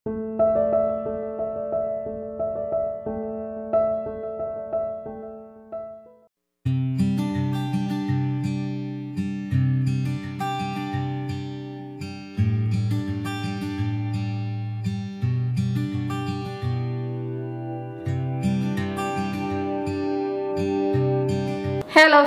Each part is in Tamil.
Hello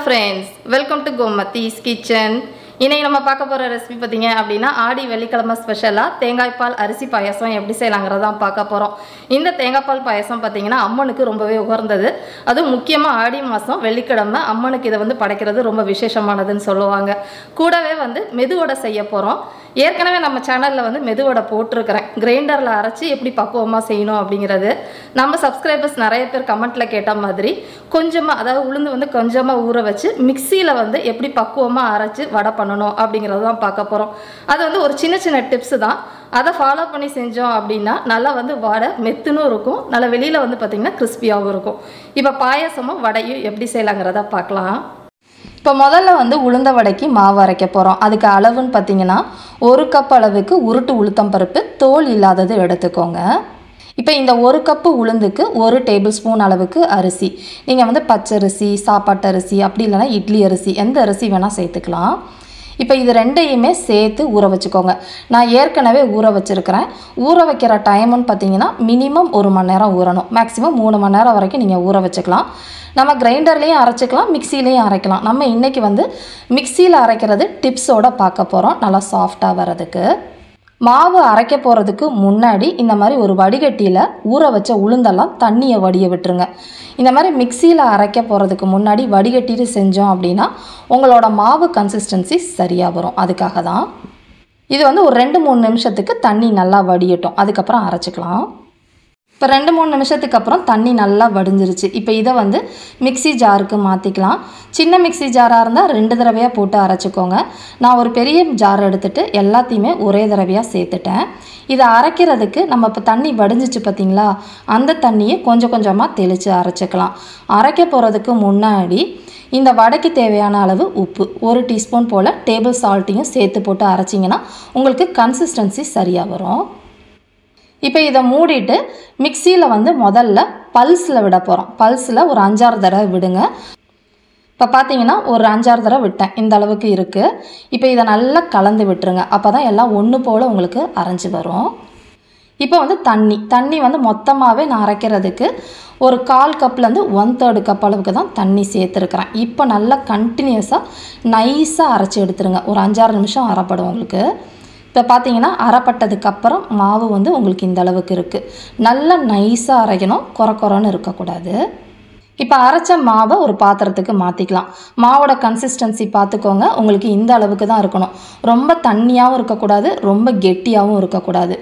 friends, welcome to Gomathi's kitchen. இன்னைக்கு நம்ம பார்க்க போற ரெசிபி பாத்தீங்க அப்படினா ஆடி வெள்ளிக்கிழமை ஸ்பெஷலா தேங்காய் பால் அரிசி பாயாசம் எப்படி செய்யலாம்ங்கறத தான் பார்க்க போறோம். இந்த தேங்காய் பால் பாயாசம் பாத்தீங்கன்னா அம்மனுக்கு ரொம்பவே உகந்தது. அது முக்கியமா ஆடி மாசம் வெள்ளிக்கிழமை அம்மனுக்கு இத வந்து படைக்கிறது ரொம்ப விசேஷமானதுன்னு சொல்லுவாங்க. கூடவே வந்து மெது வடை செய்ய போறோம். ஏற்கனவே நம்ம சேனல்ல வந்து மெது வடை போட்டுருக்கேன். கிரைண்டர்ல அரைச்சி எப்படி பக்குவமா செய்யணும் அப்படிங்கிறது. நம்ம சப்ஸ்கிரைபர்ஸ் நிறைய பேர் கமெண்ட்ல கேட்ட மாதிரி கொஞ்சமா அதாவது உளுந்து வந்து கொஞ்சமா ஊற வச்சு மிக்ஸில வந்து எப்படி பக்குவமா அரைச்சு வடை பண்ணணும் அப்படிங்கறத தான் பார்க்க போறோம். அது வந்து ஒரு சின்ன சின்ன டிப்ஸ் தான். அதை ஃபாலோ பண்ணி செஞ்சோம் அப்படின்னா நல்லா வந்து வடை மெத்துனும் இருக்கும். நல்லா வெளியில வந்து பாத்தீங்கன்னா கிறிஸ்பியாவும் இருக்கும். இப்போ பாயாசமும் வடையும் எப்படி செய்யலாம்ங்கறத பார்க்கலாம். இப்போ முதல்ல வந்து உளுந்த வடைக்கு மாவு அரைக்க போறோம். அதுக்கு அளவுன்னு பாத்தீங்கன்னா 1 கப் அளவுக்கு உருட்டு உளுத்தம் பருப்பு தோல் இல்லாதது எடுத்துக்கோங்க. இப்போ இந்த 1 கப் உளுந்துக்கு 1 டேபிள் ஸ்பூன் அளவுக்கு அரிசி. நீங்கள் வந்து பச்சரிசி சாப்பாட்டு அரிசி அப்படி இல்லைனா இட்லி அரிசி எந்த அரிசி வேணால் சேர்த்துக்கலாம். இப்போ இது ரெண்டையுமே சேர்த்து ஊற வச்சுக்கோங்க. நான் ஏற்கனவே ஊற வச்சுருக்கிறேன். ஊற வைக்கிற டைமுன்னு பார்த்தீங்கன்னா மினிமம் 1 மணி நேரம் ஊறணும். மேக்ஸிமம் 3 மணி நேரம் வரைக்கும் நீங்கள் ஊற வச்சுக்கலாம். நம்ம கிரைண்டர்லேயும் அரைச்சிக்கலாம், மிக்சிலையும் அரைக்கலாம். நம்ம இன்றைக்கி வந்து மிக்சியில் அரைக்கிறது டிப்ஸோடு பார்க்க போகிறோம், நல்லா சாஃப்டாக வர்றதுக்கு. மாவு அரைக்க போகிறதுக்கு முன்னாடி இந்த மாதிரி ஒரு வடிகட்டியில் ஊற வச்ச உளுந்தெல்லாம் தண்ணியை வடிய விட்டுருங்க. இந்த மாதிரி மிக்சியில் அரைக்க போகிறதுக்கு முன்னாடி வடிகட்டிட்டு செஞ்சோம் அப்படின்னா உங்களோட மாவு கன்சிஸ்டன்சி சரியாக வரும். அதுக்காக தான் இது வந்து ஒரு 2-3 நிமிஷத்துக்கு தண்ணி நல்லா வடியட்டும். அதுக்கப்புறம் அரைச்சிக்கலாம். இப்போ 2-3 நிமிஷத்துக்கு அப்புறம் தண்ணி நல்லா வடிஞ்சிருச்சு. இப்போ இதை வந்து மிக்ஸி ஜாருக்கு மாற்றிக்கலாம். சின்ன மிக்ஸி ஜாராக இருந்தால் 2 தடவையாக போட்டு அரைச்சிக்கோங்க. நான் ஒரு பெரிய ஜார் எடுத்துகிட்டு எல்லாத்தையுமே ஒரே தடவையாக சேர்த்துட்டேன். இதை அரைக்கிறதுக்கு நம்ம இப்போ தண்ணி வடிஞ்சிச்சு பார்த்திங்களா, அந்த தண்ணியை கொஞ்சம் கொஞ்சமாக தெளித்து அரைச்சிக்கலாம். அரைக்க போகிறதுக்கு முன்னாடி இந்த வடைக்கு தேவையான அளவு உப்பு 1 டீஸ்பூன் போல் டேபிள் சால்ட்டையும் சேர்த்து போட்டு அரைச்சிங்கன்னா உங்களுக்கு கன்சிஸ்டன்சி சரியாக வரும். இப்போ இதை மூடிட்டு மிக்சியில் வந்து முதல்ல பல்ஸில் விட போகிறோம். பல்ஸில் ஒரு 5-6 தடவை விடுங்க. இப்போ பார்த்தீங்கன்னா ஒரு 5-6 தடவை விட்டேன், இந்த அளவுக்கு இருக்குது. இப்போ இதை நல்லா கலந்து விட்டுருங்க. அப்போ தான் எல்லாம் ஒன்று போல் உங்களுக்கு அரைஞ்சி வரும். இப்போ வந்து தண்ணி வந்து மொத்தமாகவே நான் அரைக்கிறதுக்கு ஒரு 1/4 கப்லேருந்து 1/3 கப் அளவுக்கு தான் தண்ணி சேர்த்துருக்குறேன். இப்போ நல்லா கண்டினியூஸாக நைஸாக அரைச்சி எடுத்துருங்க. ஒரு 5-6 நிமிஷம் அரைப்படும் உங்களுக்கு. இப்போ பார்த்தீங்கன்னா அரைப்பட்டதுக்கப்புறம் மாவு வந்து உங்களுக்கு இந்த அளவுக்கு இருக்குது. நல்லா நைஸாக அரைக்கணும், குறன்னு இருக்கக்கூடாது. இப்போ அரைச்ச மாவை ஒரு பாத்திரத்துக்கு மாற்றிக்கலாம். மாவோட கன்சிஸ்டன்சி பார்த்துக்கோங்க, உங்களுக்கு இந்த அளவுக்கு தான் இருக்கணும். ரொம்ப தண்ணியாகவும் இருக்கக்கூடாது, ரொம்ப கெட்டியாகவும் இருக்கக்கூடாது.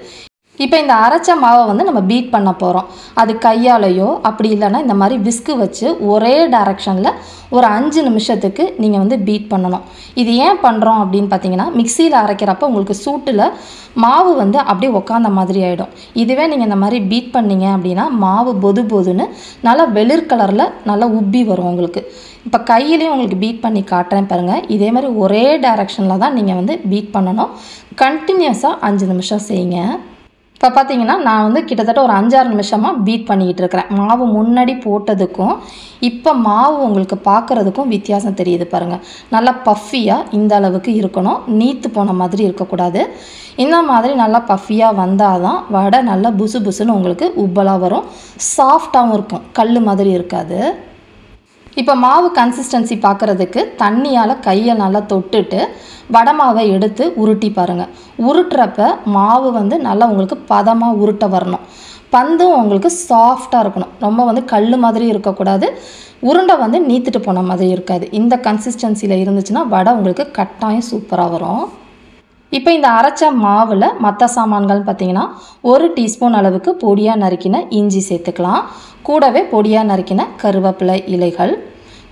இப்போ இந்த அரைச்ச மாவை வந்து நம்ம பீட் பண்ண போகிறோம். அது கையாலையோ அப்படி இல்லைன்னா இந்த மாதிரி விஸ்கு வச்சு ஒரே டைரக்ஷனில் ஒரு 5 நிமிஷத்துக்கு நீங்கள் வந்து பீட் பண்ணணும். இது ஏன் பண்ணுறோம் அப்படின்னு பார்த்தீங்கன்னா மிக்சியில் அரைக்கிறப்ப உங்களுக்கு சூட்டில் மாவு வந்து அப்படியே உக்காந்த மாதிரி ஆகிடும். இதுவே நீங்கள் இந்த மாதிரி பீட் பண்ணிங்க அப்படின்னா மாவு பொதுன்னு நல்லா வெளிர் கலரில் நல்லா உப்பி வரும் உங்களுக்கு. இப்போ கையிலையும் உங்களுக்கு பீட் பண்ணி காட்டுறேன் பாருங்கள். இதே மாதிரி ஒரே டைரக்ஷனில் தான் நீங்கள் வந்து பீட் பண்ணணும். கண்டினியூஸாக 5 நிமிஷம் செய்யுங்க. இப்போ பார்த்தீங்கன்னா நான் வந்து கிட்டத்தட்ட ஒரு 5-6 நிமிஷமாக பீட் பண்ணிக்கிட்டு இருக்கிறேன். மாவு முன்னாடி போட்டதுக்கும் இப்போ மாவு உங்களுக்கு பார்க்குறதுக்கும் வித்தியாசம் தெரியுது பாருங்கள். நல்லா பஃபியாக இந்த அளவுக்கு இருக்கணும், நீத்து போன மாதிரி இருக்கக்கூடாது. இந்த மாதிரி நல்லா பஃபியாக வந்தால் தான் வடை நல்லா புசுன்னு உங்களுக்கு உப்பலாக வரும், சாஃப்டாகவும் இருக்கும், கல் மாதிரி இருக்காது. இப்போ மாவு கன்சிஸ்டன்சி பார்க்குறதுக்கு தண்ணியால் கையை நல்லா தொட்டுட்டு வடை மாவை எடுத்து உருட்டி பாருங்கள். உருட்டுறப்ப மாவு வந்து நல்லா உங்களுக்கு பதமாக உருட்ட வரணும். பந்தும் உங்களுக்கு சாஃப்டாக இருக்கணும், ரொம்ப வந்து கல் மாதிரி இருக்கக்கூடாது, உருண்டை வந்து நீத்துட்டு போன மாதிரி இருக்காது. இந்த கன்சிஸ்டன்சியில் இருந்துச்சுன்னா வடை உங்களுக்கு கட்டாயம் சூப்பராக வரும். இப்போ இந்த அரைச்ச மாவில் மற்ற சாமான்கள் பார்த்திங்கன்னா 1 டீஸ்பூன் அளவுக்கு பொடியாக நறுக்கின இஞ்சி சேர்த்துக்கலாம். கூடவே பொடியாக நறுக்கின கருவேப்பிலை இலைகள்,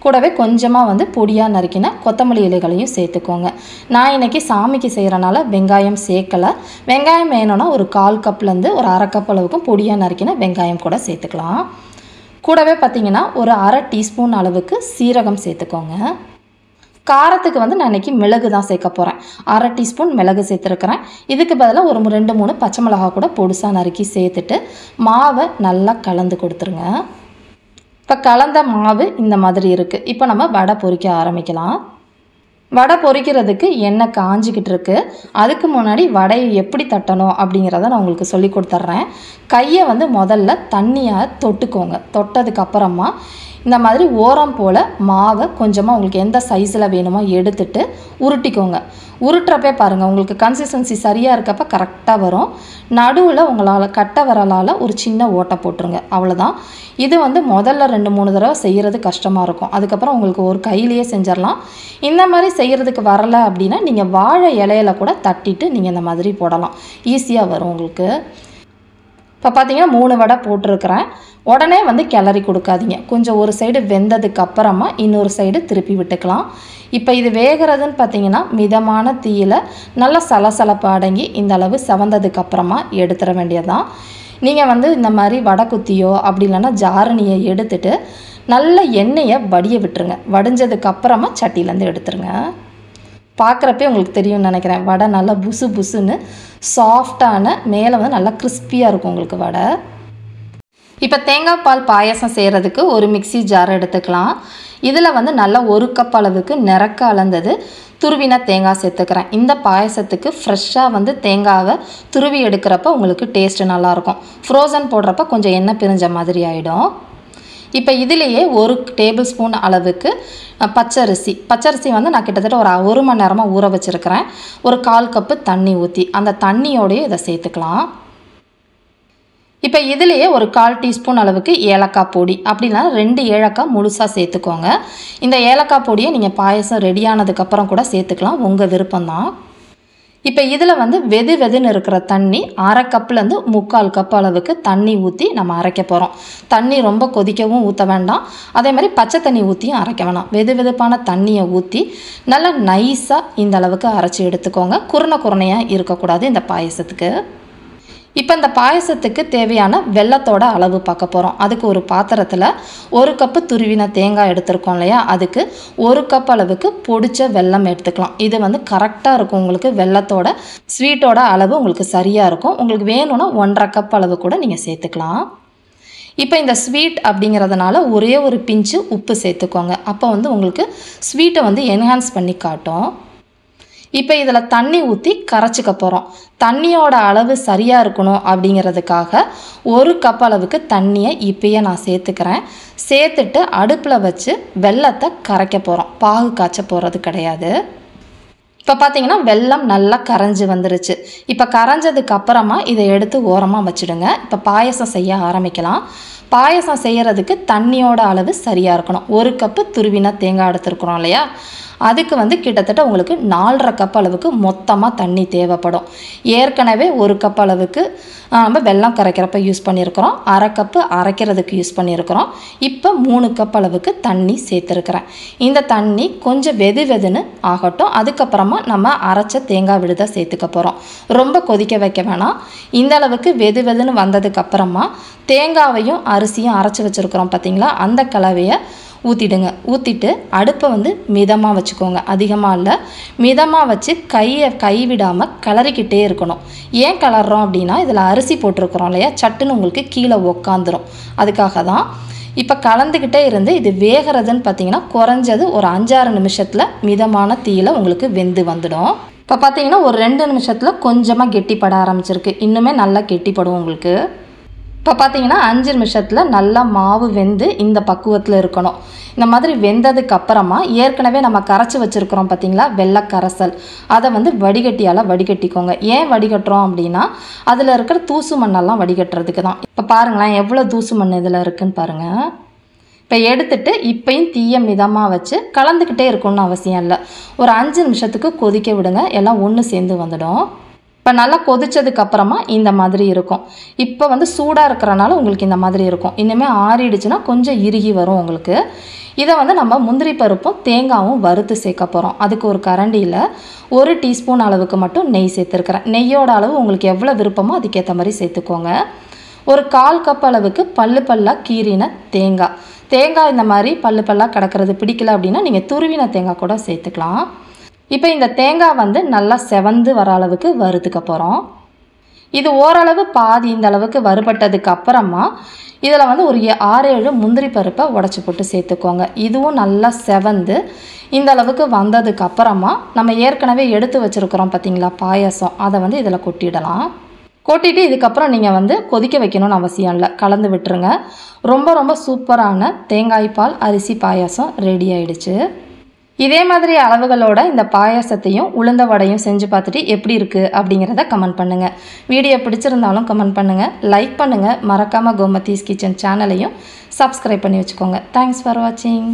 கூடவே கொஞ்சமாக வந்து பொடியாக நறுக்கின கொத்தமல்லி இலைகளையும் சேர்த்துக்கோங்க. நான் இன்றைக்கி சாமிக்கு செய்கிறனால வெங்காயம் சேர்க்கலை. வெங்காயம் வேணும்னா ஒரு 1/4 கப்லேருந்து ஒரு 1/2 கப் அளவுக்கும் பொடியாக நறுக்கின வெங்காயம் கூட சேர்த்துக்கலாம். கூடவே பார்த்திங்கன்னா ஒரு 1/2 டீஸ்பூன் அளவுக்கு சீரகம் சேர்த்துக்கோங்க. காரத்துக்கு வந்து நான் இன்றைக்கி மிளகு தான் சேர்க்க போகிறேன். 1/2 டீஸ்பூன் மிளகு சேர்த்துருக்கிறேன். இதுக்கு பதிலாக ஒரு 2-3 பச்சை மிளகா கூட பொடிசாக நறுக்கி சேர்த்துட்டு மாவை நல்லா கலந்து கொடுத்துருங்க. இப்போ கலந்த மாவு இந்த மாதிரி இருக்குது. இப்போ நம்ம வடை பொரிக்க ஆரம்பிக்கலாம். வடை பொரிக்கிறதுக்கு எண்ணெய் காஞ்சிக்கிட்டு இருக்கு. அதுக்கு முன்னாடி வடையை எப்படி தட்டணும் அப்படிங்கிறத நான் உங்களுக்கு சொல்லி கொடுத்துட்றேன். கையை வந்து முதல்ல தண்ணியாக தொட்டுக்கோங்க. தொட்டதுக்கப்புறமா இந்த மாதிரி ஓரம் போல் மாவை கொஞ்சமாக உங்களுக்கு எந்த சைஸில் வேணுமோ எடுத்துட்டு உருட்டிக்கோங்க. உருட்டுறப்பே பாருங்கள், உங்களுக்கு கன்சிஸ்டன்சி சரியாக இருக்கப்போ கரெக்டாக வரும். நடுவில் உங்களால் கட்டை விரலால் ஒரு சின்ன ஓட்டை போட்டுருங்க. அவ்வளோதான். இது வந்து முதல்ல 2-3 தடவை செய்கிறது கஷ்டமாக இருக்கும். அதுக்கப்புறம் உங்களுக்கு ஒரு கையிலேயே செஞ்சிடலாம். இந்த மாதிரி செய்கிறதுக்கு வரலை அப்படின்னா நீங்கள் வாழை இலையில கூட தட்டிட்டு நீங்கள் இந்த மாதிரி போடலாம். ஈஸியாக வரும் உங்களுக்கு. இப்போ பார்த்தீங்கன்னா 3 வடை போட்டிருக்கிறேன். உடனே வந்து கிளறி கொடுக்காதீங்க. கொஞ்சம் ஒரு சைடு வெந்ததுக்கு அப்புறமா இன்னொரு சைடு திருப்பி விட்டுக்கலாம். இப்போ இது வேகிறதுன்னு பார்த்தீங்கன்னா மிதமான தீயில் நல்லா சலசலப்பு அடங்கி இந்த அளவு செவந்ததுக்கு அப்புறமா எடுத்துட வேண்டியதுதான். நீங்கள் வந்து இந்த மாதிரி வடை குத்தியோ அப்படி இல்லைன்னா ஜாரணியை எடுத்துட்டு நல்ல எண்ணெயை வடிய விட்டுருங்க. வடிஞ்சதுக்கு அப்புறமா சட்டியிலேருந்து எடுத்துருங்க. பார்க்குறப்பே உங்களுக்கு தெரியும்னு நினைக்கிறேன். வடை நல்லா புசு புசுன்னு சாஃப்டான, மேலே வந்து நல்லா கிறிஸ்பியாக இருக்கும் உங்களுக்கு வடை. இப்போ தேங்காய் பால் பாயசம் செய்கிறதுக்கு ஒரு மிக்சி ஜார் எடுத்துக்கலாம். இதில் வந்து நல்லா 1 கப் அளவுக்கு நிறக்க அளந்தது துருவின தேங்காய் சேர்த்துக்கிறேன். இந்த பாயசத்துக்கு ஃப்ரெஷ்ஷாக வந்து தேங்காவை துருவி எடுக்கிறப்ப உங்களுக்கு டேஸ்ட்டு நல்லாயிருக்கும். ஃப்ரோசன் போடுறப்ப கொஞ்சம் எண்ணெய் பிரிஞ்ச மாதிரி ஆகிடும். இப்போ இதிலேயே 1 டேபிள் ஸ்பூன் அளவுக்கு பச்சரிசி வந்து நான் கிட்டத்தட்ட ஒரு 1 மணி நேரமாக ஊற வச்சுருக்கிறேன். ஒரு 1/4 கப்பு தண்ணி ஊற்றி அந்த தண்ணியோடையே இதை சேர்த்துக்கலாம். இப்போ இதிலேயே ஒரு 1/4 டீஸ்பூன் அளவுக்கு ஏலக்காய் பொடி, அப்படின்னா 2 ஏலக்காய் முழுசாக சேர்த்துக்கோங்க. இந்த ஏலக்காய் பொடியை நீங்கள் பாயசம் ரெடியானதுக்கப்புறம் கூட சேர்த்துக்கலாம், உங்கள் விருப்பம்தான். இப்போ இதில் வந்து வெதுன்னு இருக்கிற தண்ணி 1/2 கப்லேருந்து 3/4 கப் அளவுக்கு தண்ணி ஊற்றி நம்ம அரைக்க போகிறோம். தண்ணி ரொம்ப கொதிக்கவும் ஊற்ற வேண்டாம், அதே மாதிரி பச்சை தண்ணி ஊற்றியும் அரைக்க வேண்டாம். வெதுப்பான தண்ணியை ஊற்றி நல்லா நைஸாக இந்த அளவுக்கு அரைச்சி எடுத்துக்கோங்க. குருணையாக இருக்கக்கூடாது இந்த பாயசத்துக்கு. இப்போ இந்த பாயசத்துக்கு தேவையான வெல்லத்தோட அளவு பார்க்க போகிறோம். அதுக்கு ஒரு பாத்திரத்தில் 1 கப்பு துருவின தேங்காய் எடுத்துருக்கோம் இல்லையா, அதுக்கு 1 கப் அளவுக்கு பொடிச்ச வெல்லம் எடுத்துக்கலாம். இது வந்து கரெக்டாக இருக்கும் உங்களுக்கு. வெல்லத்தோட ஸ்வீட்டோட அளவு உங்களுக்கு சரியாக இருக்கும். உங்களுக்கு வேணும்னா 1/2 கப் அளவு கூட நீங்கள் சேர்த்துக்கலாம். இப்போ இந்த ஸ்வீட் அப்படிங்கிறதுனால ஒரே ஒரு பிஞ்சு உப்பு சேர்த்துக்கோங்க. அப்போ வந்து உங்களுக்கு ஸ்வீட்டை வந்து என்ஹான்ஸ் பண்ணி காட்டும். இப்போ இதில் தண்ணி ஊற்றி கரைச்சிக்க போகிறோம். தண்ணியோட அளவு சரியாக இருக்கணும் அப்படிங்கிறதுக்காக 1 கப் அளவுக்கு தண்ணியை இப்போயே நான் சேர்த்துக்கிறேன். சேர்த்துட்டு அடுப்பில் வச்சு வெல்லத்தை கரைக்க போகிறோம். பாகு காய்ச்ச போகிறது கிடையாது. இப்போ பார்த்தீங்கன்னா வெல்லம் நல்லா கரைஞ்சி வந்துருச்சு. இப்போ கரைஞ்சதுக்கு அப்புறமா இதை எடுத்து ஓரமாக வச்சுடுங்க. இப்போ பாயசம் செய்ய ஆரம்பிக்கலாம். பாயசம் செய்கிறதுக்கு தண்ணியோட அளவு சரியாக இருக்கணும். 1 கப்பு துருவின தேங்காய் எடுத்துருக்குறோம் இல்லையா, அதுக்கு வந்து கிட்டத்தட்ட உங்களுக்கு 4.5 கப் அளவுக்கு மொத்தமாக தண்ணி தேவைப்படும். ஏற்கனவே 1 கப் அளவுக்கு நம்ம வெல்லம் கரைக்கிறப்ப யூஸ் பண்ணியிருக்கிறோம். 1/2 கப்பு அரைக்கிறதுக்கு யூஸ் பண்ணியிருக்கிறோம். இப்போ 3 கப் அளவுக்கு தண்ணி சேர்த்துருக்கிறேன். இந்த தண்ணி கொஞ்சம் வெதுன்னு ஆகட்டும். அதுக்கப்புறமா நம்ம அரைச்ச தேங்காய் விழுதை சேர்த்துக்க போகிறோம். ரொம்ப கொதிக்க வைக்க வேணாம். இந்த அளவுக்கு வெதுன்னு வந்ததுக்கப்புறமா தேங்காவையும் அரிசியும் அரைச்சி வச்சுருக்கிறோம் பார்த்தீங்களா, அந்த கலவையை ஊற்றிடுங்க. ஊற்றிட்டு அடுப்பை வந்து மிதமாக வச்சுக்கோங்க. அதிகமாக இல்லை, மிதமாக வச்சு கைவிடாமல் கிளறிக்கிட்டே இருக்கணும். ஏன் கிளறோம் அப்படின்னா இதில் அரிசி போட்டிருக்கிறோம் இல்லையா, சட்டுன்னு உங்களுக்கு கீழே உக்காந்துரும். அதுக்காக தான். இப்போ கலந்துக்கிட்டே இருந்து இது வேகிறதுன்னு பார்த்தீங்கன்னா குறைஞ்சது ஒரு 5-6 நிமிஷத்தில் மிதமான தீயில் உங்களுக்கு வெந்து வந்துடும். இப்போ பார்த்தீங்கன்னா ஒரு 2 நிமிஷத்தில் கொஞ்சமாக கெட்டிப்பட ஆரம்பிச்சிருக்கு. இன்னுமே நல்லா கெட்டிப்படும் உங்களுக்கு. இப்போ பார்த்தீங்கன்னா 5 நிமிஷத்தில் நல்லா மாவு வெந்து இந்த பக்குவத்தில் இருக்கணும். இந்த மாதிரி வெந்ததுக்கு அப்புறமா ஏற்கனவே நம்ம கரைச்சி வச்சுருக்கிறோம் பார்த்தீங்களா வெள்ளை கரைசல், அதை வந்து வடிகட்டியால் வடிகட்டிக்கோங்க. ஏன் வடிகட்டுறோம் அப்படின்னா அதில் இருக்கிற தூசு மண்ணெல்லாம் வடிகட்டுறதுக்கு தான். இப்போ பாருங்களேன் எவ்வளோ தூசு மண் இதில் இருக்குதுன்னு பாருங்கள். இப்போ எடுத்துட்டு இப்பையும் தீயை மிதமாக வச்சு கலந்துக்கிட்டே இருக்கணும்னு அவசியம் இல்லை. ஒரு 5 நிமிஷத்துக்கு கொதிக்க விடுங்க, எல்லாம் ஒன்று சேர்ந்து வந்துடும். இப்போ நல்லா கொதிச்சதுக்கப்புறமா இந்த மாதிரி இருக்கும். இப்போ வந்து சூடாக இருக்கிறனால உங்களுக்கு இந்த மாதிரி இருக்கும். இனிமேல் ஆறிடுச்சுன்னா கொஞ்சம் இறுகி வரும் உங்களுக்கு. இதை வந்து நம்ம முந்திரி பருப்பும் தேங்காயும் வறுத்து சேர்க்க போகிறோம். அதுக்கு ஒரு கரண்டியில் 1 டீஸ்பூன் அளவுக்கு மட்டும் நெய் சேர்த்துருக்கிறேன். நெய்யோட அளவு உங்களுக்கு எவ்வளோ விருப்பமோ அதுக்கேற்ற மாதிரி சேர்த்துக்கோங்க. ஒரு 1/4 கப் அளவுக்கு பல்லாக கீறின தேங்காய். தேங்காய் இந்த மாதிரி பல்லு பல்லாக கிடக்கிறது பிடிக்கல அப்படின்னா நீங்கள் துருவின தேங்காய் கூட சேர்த்துக்கலாம். இப்போ இந்த தேங்காய் வந்து நல்லா செவந்து வர அளவுக்கு வறுத்துக்க போகிறோம். இது ஓரளவு பாதி இந்த அளவுக்கு வறுபட்டதுக்கு அப்புறமா இதில் வந்து ஒரு 6-7 முந்திரி பருப்பை உடச்சி போட்டு சேர்த்துக்கோங்க. இதுவும் நல்லா செவந்து இந்த அளவுக்கு வந்ததுக்கு அப்புறமா நம்ம ஏற்கனவே எடுத்து வச்சுருக்கிறோம் பார்த்திங்களா பாயாசம், அதை வந்து இதில் கொட்டிடலாம். கொட்டிட்டு இதுக்கப்புறம் நீங்கள் வந்து கொதிக்க வைக்கணும்னு அவசியம் இல்லை, கலந்து விட்டுருங்க. ரொம்ப ரொம்ப சூப்பரான தேங்காய் பால் அரிசி பாயாசம் ரெடி ஆயிடுச்சு. இதே மாதிரி அளவுகளோட இந்த பாயாசத்தையும் உளுந்த வடையும் செஞ்சு பார்த்துட்டு எப்படி இருக்குது அப்படிங்கிறத கமெண்ட் பண்ணுங்கள். வீடியோ பிடிச்சிருந்தாலும் கமெண்ட் பண்ணுங்கள், லைக் பண்ணுங்கள். மறக்காமல் கோமதீஸ் கிச்சன் சேனலையும் சப்ஸ்கிரைப் பண்ணி வச்சுக்கோங்க. தேங்க்ஸ் ஃபார் வாட்சிங்.